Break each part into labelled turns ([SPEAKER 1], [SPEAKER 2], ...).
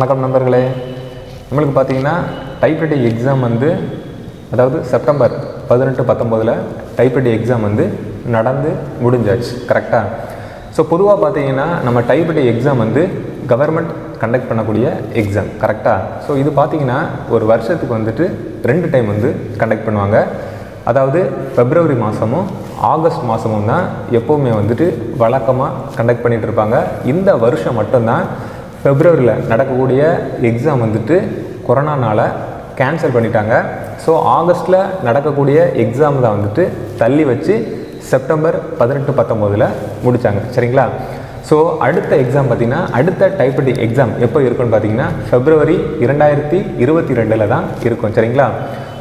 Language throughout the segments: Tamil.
[SPEAKER 1] வணக்கம் நண்பர்களே. நம்மளுக்கு பார்த்தீங்கன்னா டைப்ரைட்டிங் எக்ஸாம் வந்து அதாவது செப்டம்பர் 18-19 டைப்ரைட்டிங் எக்ஸாம் வந்து நடந்து முடிஞ்சாச்சு கரெக்டாக. ஸோ பொதுவாக பார்த்தீங்கன்னா நம்ம டைப்ரைட்டிங் எக்ஸாம் வந்து கவர்மெண்ட் கண்டக்ட் பண்ணக்கூடிய எக்ஸாம் கரெக்டாக. ஸோ இது பார்த்தீங்கன்னா ஒரு வருஷத்துக்கு வந்துட்டு 2 டைம் வந்து கண்டக்ட் பண்ணுவாங்க. அதாவது பிப்ரவரி மாதமும் ஆகஸ்ட் மாதமும் தான் எப்போவுமே வந்துட்டு வழக்கமாக கண்டக்ட் பண்ணிகிட்டு இருப்பாங்க. இந்த வருஷம் மட்டும்தான் பிப்ரவரியில் நடக்கக்கூடிய எக்ஸாம் வந்துட்டு கொரோனானால் கேன்சல் பண்ணிட்டாங்க. ஸோ ஆகஸ்ட்டில் நடக்கக்கூடிய எக்ஸாம் தான் வந்துட்டு தள்ளி வச்சு செப்டம்பர் 18-19 முடித்தாங்க சரிங்களா. ஸோ அடுத்த எக்ஸாம் பார்த்திங்கன்னா அடுத்த டைப்ரைட்டிங் எக்ஸாம் எப்போ இருக்குன்னு பார்த்தீங்கன்னா February 2022 தான் இருக்கும் சரிங்களா.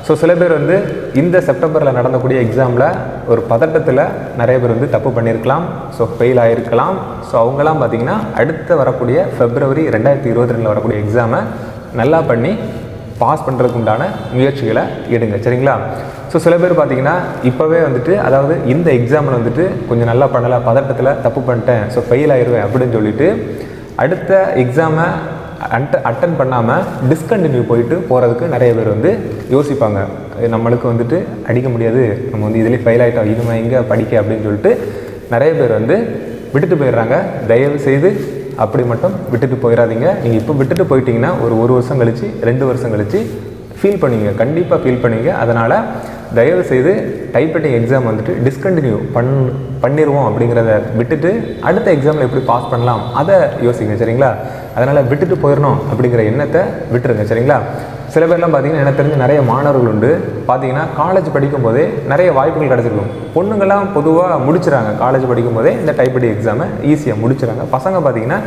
[SPEAKER 1] ஸோ சில பேர் வந்து இந்த செப்டம்பரில் நடந்தக்கூடிய எக்ஸாமில் ஒரு பதட்டத்தில் நிறைய பேர் வந்து தப்பு பண்ணியிருக்கலாம், ஸோ ஃபெயில் ஆகிருக்கலாம். ஸோ அவங்களாம் பார்த்திங்கன்னா அடுத்து வரக்கூடிய February 2022 வரக்கூடிய எக்ஸாமை நல்லா பண்ணி பாஸ் பண்ணுறதுக்கு உண்டான முயற்சிகளை எடுங்க சரிங்களா. ஸோ சில பேர் பார்த்திங்கன்னா இப்போவே வந்துட்டு அதாவது இந்த எக்ஸாமில் வந்துட்டு கொஞ்சம் நல்லா பண்ணலை, பதட்டத்தில் தப்பு பண்ணிட்டேன், ஸோ ஃபெயில் ஆயிடுவேன் அப்படின்னு சொல்லிட்டு அடுத்த எக்ஸாமை அட்டன் பண்ணாமல் டிஸ்கண்டினியூ போகிறதுக்கு நிறைய பேர் வந்து யோசிப்பாங்க. நம்மளுக்கு வந்துட்டு அடிக்க முடியாது, நம்ம வந்து இதிலே ஃபெயில் ஆகிட்டோம், இனிமே எங்கே படிக்க அப்படின்னு சொல்லிட்டு நிறைய பேர் வந்து விட்டுட்டு போயிடுறாங்க. தயவு செய்து அப்படி மட்டும் விட்டுட்டு போயிடாதீங்க. நீங்கள் இப்போ விட்டுட்டு போயிட்டீங்கன்னா ஒரு வருஷம் கழித்து 2 வருஷம் கழித்து ஃபீல் பண்ணுவீங்க, கண்டிப்பாக ஃபீல் பண்ணுவீங்க. அதனால் தயவு செய்து டைப்ரைட்டிங் எக்ஸாம் வந்துட்டு டிஸ்கண்டினியூ பண்ணிடுவோம் அப்படிங்கிறத விட்டுட்டு அடுத்த எக்ஸாமில் எப்படி பாஸ் பண்ணலாம் அதை யோசிங்க சரிங்களா. அதனால் விட்டுட்டு போயிடணும் அப்படிங்கிற எண்ணத்தை விட்டுருங்க சரிங்களா. சில பேர்லாம் பார்த்தீங்கன்னா எனக்கு தெரிஞ்ச நிறைய மாணவர்கள் உண்டு. பார்த்தீங்கன்னா காலேஜ் படிக்கும் போதே நிறைய வாய்ப்புகள் கிடச்சிருக்கும். பொண்ணுங்கள்லாம் பொதுவாக முடிச்சுறாங்க காலேஜ் படிக்கும் போதே இந்த டைப்ரைட்டிங் எக்ஸாமை ஈஸியாக முடிச்சுறாங்க. பசங்க பார்த்தீங்கன்னா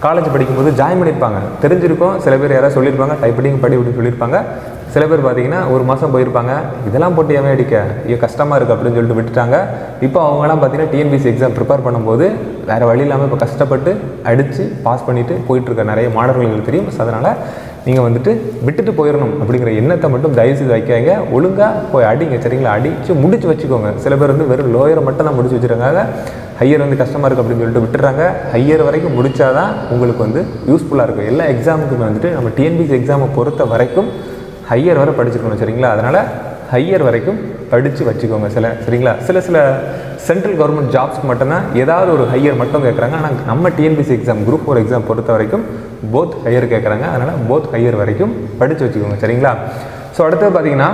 [SPEAKER 1] காலேஜ் படிக்கும்போது ஜாயின் பண்ணியிருப்பாங்க, தெரிஞ்சிருக்கும். சில பேர் யாராவது சொல்லியிருப்பாங்க டைப்ரைட்டிங் படி இப்படி சொல்லியிருப்பாங்க. சில பேர் பார்த்தீங்கன்னா ஒரு மாதம் போயிருப்பாங்க, இதெல்லாம் போட்டு ஏன் அடிக்க, இது கஷ்டமாக இருக்குது அப்படின்னு சொல்லிட்டு விட்டுட்டாங்க. இப்போ அவங்களாம் பார்த்தீங்கன்னா TNPSC எக்ஸாம் ப்ரிப்பேர் பண்ணும்போது வேறு வழி இல்லாமல் இப்போ கஷ்டப்பட்டு அடித்து பாஸ் பண்ணிவிட்டு போயிட்டுருக்க நிறைய மாணவர்களுக்கு தெரியும். ஸோ அதனால் நீங்கள் வந்துட்டு விட்டுட்டு போயிடணும் அப்படிங்கிற எண்ணத்தை மட்டும் தயவுசெய்து வைக்காங்க. ஒழுங்காக போய் அடிங்க சரிங்களா. அடித்து முடிச்சு வச்சுக்கோங்க. சில பேர் வந்து வெறும் லோயரை மட்டும் தான் முடிச்சு வச்சுருக்காங்க, ஹையர் வந்து கஷ்டமாக இருக்குது அப்படின்னு சொல்லிட்டு விட்டுறாங்க. ஹையர் வரைக்கும் முடித்தாதான் உங்களுக்கு வந்து யூஸ்ஃபுல்லாக இருக்கும். எல்லா எக்ஸாமுக்குமே வந்துட்டு நம்ம TNPSC எக்ஸாமை பொறுத்த வரைக்கும் ஹையர் வரை படிச்சுக்கணும் சரிங்களா. அதனால் ஹையர் வரைக்கும் படித்து வச்சுக்கோங்க சரிங்களா. சில சென்ட்ரல் கவர்மெண்ட் ஜாப்ஸ்க்கு மட்டும்தான் ஏதாவது ஒரு ஹையர் மட்டும் கேட்குறாங்க. ஆனால் நம்ம TNPSC எக்ஸாம் Group 4 எக்ஸாம் பொறுத்த வரைக்கும் போத் ஹையர் கேட்குறாங்க. அதனால் போத் ஹையர் வரைக்கும் படித்து வச்சுக்கோங்க சரிங்களா. ஸோ அடுத்தது பார்த்தீங்கன்னா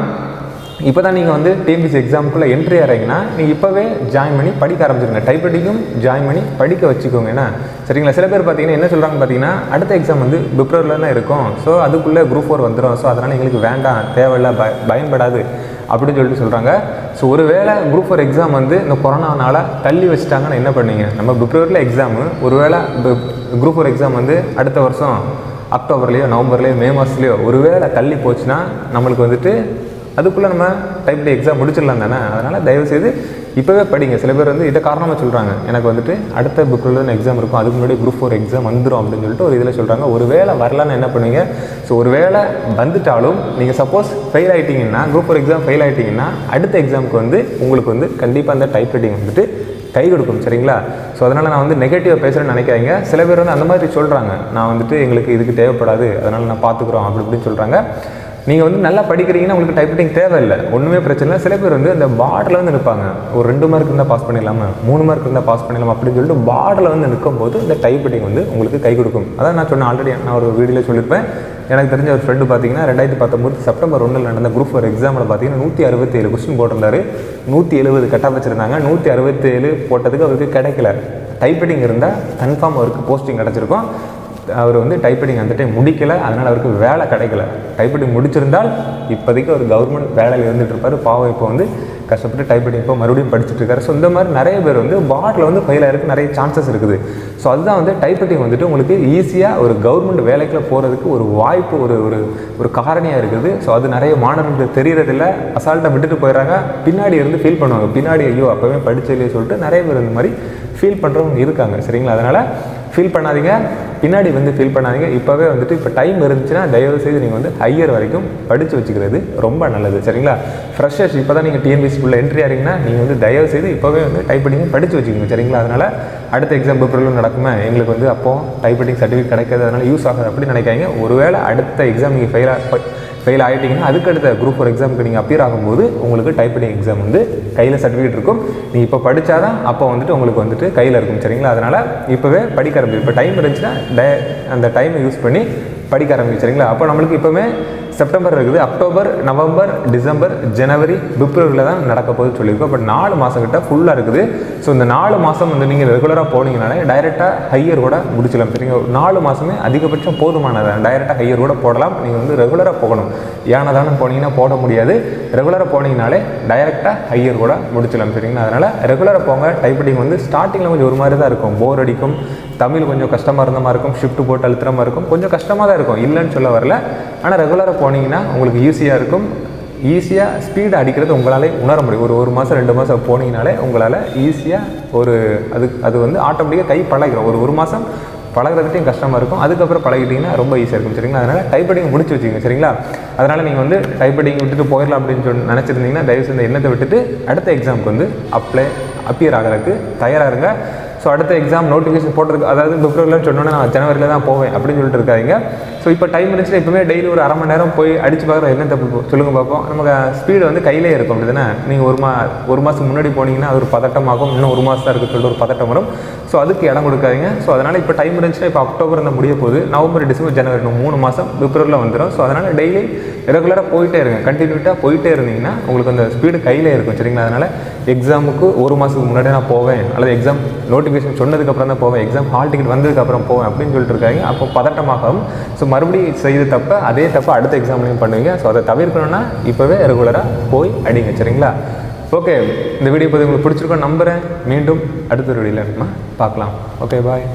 [SPEAKER 1] இப்போ தான் நீங்கள் வந்து TNPSC எக்ஸாமுக்குள்ளே என்ட்ரி ஆகிறீங்கன்னா நீங்கள் இப்போவே ஜாயின் பண்ணி படிக்க ஆரம்பிச்சிருங்க. டைப்ரைட்டிங்கும் ஜாயின் பண்ணி படிக்க வச்சுக்கோங்க என்ன சரிங்களா. சில பேர் பார்த்தீங்கன்னா என்ன சொல்கிறாங்க பார்த்தீங்கன்னா அடுத்த எக்ஸாம் வந்து பிப்ரவரியில் தான் இருக்கும், ஸோ அதுக்குள்ளே Group 4 வந்துடும், ஸோ அதனால் எங்களுக்கு வேண்டாம், தேவையில்லை, பயன்படாது அப்படின்னு சொல்லிட்டு சொல்கிறாங்க. ஸோ ஒரு வேளை Group 4 எக்ஸாம் வந்து இந்த கொரோனானால் தள்ளி வச்சுட்டாங்கன்னா என்ன பண்ணுவீங்க? நம்ம பிப்ரவரியில் எக்ஸாமு, ஒரு வேளை Group 4 எக்ஸாம் வந்து அடுத்த வருஷம் அக்டோபர்லேயோ நவம்பர்லேயோ மே மாதத்துலேயோ ஒரு வேளை தள்ளி போச்சுன்னா நம்மளுக்கு வந்துட்டு அதுக்குள்ளே நம்ம டைப்ரைட்டிங் எக்ஸாம் முடிச்சிடலாம் தானே. அதனால் தயவுசெய்து இப்போவே படிங்க. சில பேர் வந்து இதை காரணமாக சொல்கிறாங்க, எனக்கு வந்துட்டு அடுத்த பிப்ரவரியில் எக்ஸாம் இருக்கும், அதுக்கு முன்னாடி Group 4 எக்ஸாம் வந்துடும் அப்படின்னு சொல்லிட்டு ஒரு இதில் சொல்கிறாங்க. ஒரு வேளை வரலான்னு என்ன பண்ணுவீங்க? ஸோ ஒரு வேளை வந்துட்டாலும் நீங்கள் சப்போஸ் ஃபெயில் ஆகிட்டிங்கன்னா, Group 4 எக்ஸாம் ஃபெயில் ஆகிட்டிங்கன்னா அடுத்த எக்ஸாமுக்கு வந்து உங்களுக்கு வந்து கண்டிப்பாக அந்த டைப்ரைட்டிங் வந்துட்டு கை கொடுக்கும் சரிங்களா. ஸோ அதனால் நான் வந்து நெகட்டிவாக பேசுகிறேன்னு நினைக்காதீங்க. சில பேர் வந்து அந்த மாதிரி சொல்கிறாங்க, நான் வந்துட்டு எங்களுக்கு இதுக்கு தேவைப்படாது, அதனால் நான் பார்த்துக்குறோம் அப்படி இப்படின்னு சொல்கிறாங்க. நீங்கள் வந்து நல்லா படிக்கிறீங்கன்னா உங்களுக்கு டைப்ரைட்டிங் தேவையில்லை, ஒன்றுமே பிரச்சனை இல்லை. சில பேர் வந்து அந்த பார்டரில் வந்து நிற்பாங்க, ஒரு 2 மார்க் இருந்தால் பாஸ் பண்ணிடலாமா, 3 மார்க் இருந்தால் பாஸ் பண்ணிடலாம் அப்படின்னு சொல்லிட்டு பார்டரில் வந்து நிற்கும்போது இந்த டைப்ரைட்டிங் வந்து உங்களுக்கு கை கொடுக்கும். அதான் நான் சொன்னேன், ஆல்ரெடி நான் ஒரு வீடியோவில் சொல்லியிருப்பேன். எனக்கு தெரிஞ்ச ஒரு ஃப்ரெண்டு பார்த்தீங்கன்னா 2019 செப்டம்பர் 1 நடந்த Group 4 எக்ஸாமில் பார்த்தீங்கன்னா 167 கொஸ்டின் போட்டிருந்தாரு, 170 கட் ஆஃப் வச்சுருந்தாங்க. 167 போட்டதுக்கு அவருக்கு கிடைக்கல. டைப்ரைட்டிங் இருந்தால் கன்ஃபார்ம் அவருக்கு போஸ்டிங் கிடச்சிருக்கும். அவர் வந்து டைப்ரைட்டிங் அந்த டைம் முடிக்கலை, அதனால் அவருக்கு வேலை கிடைக்கல. டைப்ரைட்டிங் முடிச்சிருந்தால் இப்போதைக்கு ஒரு கவர்மெண்ட் வேலையில் இருந்துகிட்டு இருப்பார். பாவம் இப்போ வந்து கஷ்டப்பட்டு டைப்ரைட்டிங் இப்போ மறுபடியும் படிச்சுட்டு இருக்காரு. ஸோ இந்த மாதிரி நிறைய பேர் வந்து பார்டரில் வந்து ஃபெயில் ஆகிறதுக்கு நிறைய சான்சஸ் இருக்குது. ஸோ அதுதான் வந்து டைப்ரைட்டிங் வந்துட்டு உங்களுக்கு ஈஸியாக ஒரு கவர்மெண்ட் வேலைக்குள்ள போகிறதுக்கு ஒரு வாய்ப்பு, ஒரு காரணியாக இருக்குது. ஸோ அது நிறைய மாணவர்களுக்கு தெரியறதில்ல, அசால்ட்டாக விட்டுட்டு போயிடறாங்க. பின்னாடி இருந்து ஃபீல் பண்ணுவாங்க, பின்னாடி ஐயோ அப்போவே படிச்சதில்லையே சொல்லிட்டு நிறைய பேர் இந்த மாதிரி ஃபீல் பண்ணுறவங்க இருக்காங்க சரிங்களா. அதனால் ஃபீல் பண்ணாதீங்க, பின்னாடி வந்து ஃபீல் பண்ணாதீங்க. இப்போவே வந்துட்டு இப்போ டைம் இருந்துச்சுன்னா தயவுசெய்து நீங்கள் வந்து ஹையர் வரைக்கும் படித்து வச்சுக்கிறது ரொம்ப நல்லது சரிங்களா. ஃப்ரெஷர்ஸ் இப்போ தான் நீங்கள் டிஎன்பிஎஸ்சிக்குள்ளே என்ட்ரி ஆகிறீங்கன்னா நீங்கள் வந்து தயவுசெய்து இப்போவே வந்து டைப்ரைட்டிங் படித்து வச்சுக்கோங்க சரிங்களா. அதனால் அடுத்த எக்ஸாம் பேப்பர்களும் நடக்குமே, எங்களுக்கு வந்து அப்போது டைப்ரைட்டிங் சர்டிஃபிகேட் கிடைக்காது, அதனால் யூஸ் ஆகாது அப்படி நினைக்காங்க. ஒருவேளை அடுத்த எக்ஸாம் நீங்கள் ஃபெயில் ஆகிட்டிங்கன்னா அதுக்கடுத்த குரூப் 4 எக்ஸாமுக்கு நீங்கள் அப்பியர் ஆகும்போது உங்களுக்கு டைப்ரைட்டிங் எக்ஸாம் வந்து கையில் சர்டிஃபிகேட் இருக்கும். நீங்கள் இப்போ படித்தாதான் அப்போ வந்துட்டு உங்களுக்கு வந்துட்டு கையில் இருக்கும் சரிங்களா. அதனால் இப்போவே படிக்க ஆரம்பிச்சு, இப்போ டைம் இருந்துச்சுன்னா அந்த டைமை யூஸ் பண்ணி படிக்க ஆரம்பிச்சு சரிங்களா. அப்போ நம்மளுக்கு இப்போவுமே செப்டம்பர் இருக்குது, அக்டோபர், நவம்பர், டிசம்பர், ஜனவரி, பிப்ரவரியில் தான் நடக்க போகுது சொல்லியிருக்கோம். பட் 4 மாதம் கிட்ட ஃபுல்லாக இருக்குது. ஸோ இந்த 4 மாதம் வந்து நீங்கள் ரெகுலராக போனீங்கனாலே டைரெக்டாக ஹையர் கூட முடிச்சலாம் சரிங்க. 4 மாதமே அதிகபட்சம் போதுமானது, டைரெக்டாக ஹையர் கூட போடலாம். நீங்கள் வந்து ரெகுலராக போகணும், ஏனதானு போனீங்கன்னா போட முடியாது. ரெகுலராக போனீங்கனாலே டைரெக்டாக ஹையர் கூட முடிச்சலாம் சரிங்களா. அதனால் ரெகுலராக போங்க. டைப்ரைட்டிங் வந்து ஸ்டார்டிங்கில் கொஞ்சம் ஒரு மாதிரி தான் இருக்கும், போர் அடிக்கும், தமிழ் கொஞ்சம் கஷ்டமாக இருந்த மாதிரி இருக்கும், ஷிஃப்ட் போட்டு அழுத்துற மாதிரி இருக்கும், கொஞ்சம் கஷ்டமாக தான் இருக்கும், இல்லைன்னு சொல்ல வரல. ஆனால் ரெகுலராக போனீங்கன்னா உங்களுக்கு ஈஸியாக இருக்கும். ஈஸியாக ஸ்பீடு அடிக்கிறது உங்களால் உணர முடியும். ஒரு மாதம் 2 மாதம் போனீங்கனாலே உங்களால் ஈஸியாக அது வந்து ஆட்டோமேட்டிக்காக கை பழகிடும். ஒரு மாதம் பழகிறதுட்டையும் கஷ்டமாக இருக்கும், அதுக்கப்புறம் பழகிட்டிங்கன்னா ரொம்ப ஈஸியாக இருக்கும் சரிங்களா. அதனால் டைப்ரைட்டிங் முடிச்சு வச்சுக்கோங்க சரிங்களா. அதனால் நீங்கள் வந்து டைப்ரைட்டிங் விட்டுட்டு போயிடலாம் அப்படின்னு நினச்சிருந்தீங்கன்னா தயவுசெய்து இந்த எண்ணத்தை விட்டுட்டு அடுத்த எக்ஸாமுக்கு வந்து அப்பியர் ஆகிறதுக்கு தயாராக இருங்க. ஸோ அடுத்த எக்ஸாம் நோட்டிஃபிகேஷன் போட்டிருக்கு, அதாவது பிப்ரவரியில் சொன்னோன்னே நான் ஜனவரியில் தான் போவேன் அப்படின்னு சொல்லிட்டு இருக்காங்க. ஸோ இப்போ டைம் இருந்துச்சுன்னா இப்போவே டெய்லி ஒரு 1/2 மணி நேரம் போய் அடித்து பார்க்குற என்ன தப்பு சொல்லுங்கள் பார்ப்போம். நமக்கு ஸ்பீடு வந்து கையிலே இருக்கும் அப்படி தானே. நீங்கள் ஒரு மாதம் முன்னாடி போனீங்கன்னா அது ஒரு பதட்டமாகும், இன்னும் 1 மாதம் தான் இருக்குது சொல்லிட்டு ஒரு பதட்டம் வரும். ஸோ அதுக்கு இடம் கொடுக்காதீங்க. ஸோ அதனால் இப்போ டைம் இருந்துச்சுன்னா இப்போ அக்டோபர் இந்த முடிய போகுது, நவம்பர், டிசம்பர், ஜனவரி 3 மாதம் பிப்ரவரியில் வந்துடும். ஸோ அதனால் டெய்லி ரெகுலராக போயிட்டே இருங்க, கண்டினியூட்டாக போயிட்டே இருந்தீங்கன்னா உங்களுக்கு அந்த ஸ்பீடு கையிலே இருக்கும் சரிங்களா. அதனால் எக்ஸாமுக்கு 1 மாதத்துக்கு முன்னாடி நான் போவேன், அல்லது எக்ஸாம் நோட்டிஃபிகேஷன் சொன்னதுக்கப்புறம் தான் போவேன், எக்ஸாம் ஹால் டிக்கெட் வந்ததுக்கப்புறம் போவேன் அப்படின்னு சொல்லிட்டு இருக்காங்க. அப்போ பதட்டமாகும். ஸோ மறுபடியும் செய்த தப்ப அதே தப்ப அடுத்த எக்ஸாம்லையும் பண்ணுவீங்க. ஸோ அதை தவிர்க்கணும்னா இப்போவே ரெகுலராக போய் அடிங்க சரிங்களா. ஓகே, இந்த வீடியோ பற்றி உங்களுக்கு பிடிச்சிருக்கோம் நம்புகிறேன். மீண்டும் அடுத்த ஒரு வீடியோவில் பார்க்கலாம். ஓகே, பாய்.